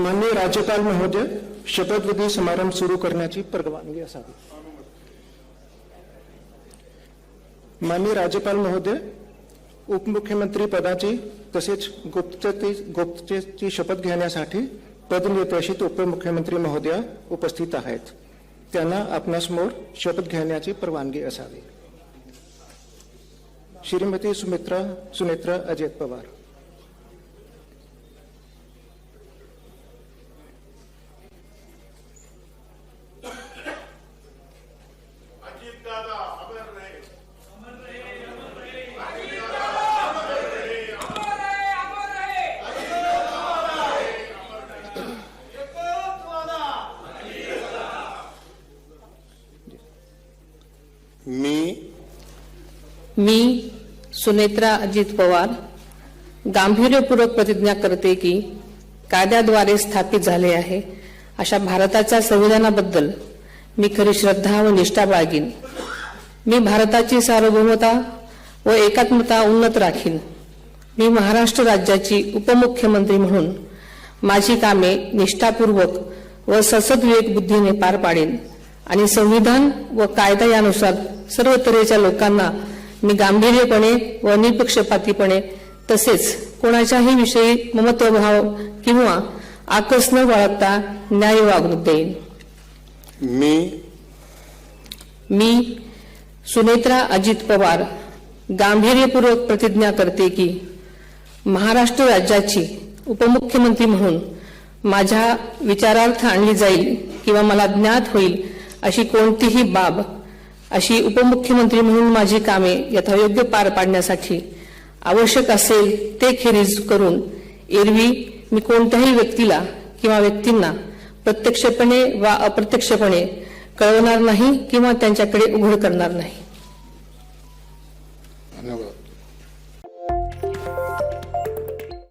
माननीय राज्यपाल महोदय, शपथविधी समारंभ सुरू करण्याची परवानगी असावी। माननीय राज्यपाल महोदय, उपमुख्यमंत्री पदाची तसेच गुप्ततेची शपथ घेण्यासाठी पदनिर्देशित उपमुख्यमंत्री महोदया उपस्थित आहेत। त्यांना आपणासमोर शपथ घेण्याची परवानगी असावी। श्रीमती सुनेत्रा अजित पवार। मी सुनेत्रा अजित पवार गांभीर्यपूर्वक प्रतिज्ञा करते की कायद्याद्वारे स्थापित झाले आहे अशा भारताच्या संविधानाबद्दल मी खरी श्रद्धा व निष्ठा बाळगीन। मी भारताची सार्वभौमता व एकात्मता उन्नत राखीन। मी महाराष्ट्र राज्याची उपमुख्यमंत्री म्हणून माझी कामे निष्ठापूर्वक व ससद्विवेक बुद्धीने पार पाडेन आणि संविधान व कायदा यानुसार सर्व तऱ्हेच्या लोकांना मी गांभीर्यपणे व निपक्षपातीपणे तसेच कोणाच्याही विषयी ममत्वभाव किंवा आकस न बाळगता न्याय वागणूक देईन। मी सुनेत्रा अजित पवार गांभीर्यपूर्वक प्रतिज्ञा करते की महाराष्ट्र राज्याची उपमुख्यमंत्री म्हणून माझ्या विचारार्थ आणली जाईल किंवा मला ज्ञात होईल अशी कोणतीही बाब अशी उपमुख्यमंत्री म्हणून माझी कामे यथायोग्य पार पाडण्यासाठी आवश्यक असेल ते खेरीज करून एरवी मी कोणत्याही व्यक्तीला किंवा व्यक्तींना प्रत्यक्षपणे वा अप्रत्यक्षपणे कळवणार नाही किंवा त्यांच्याकडे उघड करणार नाही। धन्यवाद।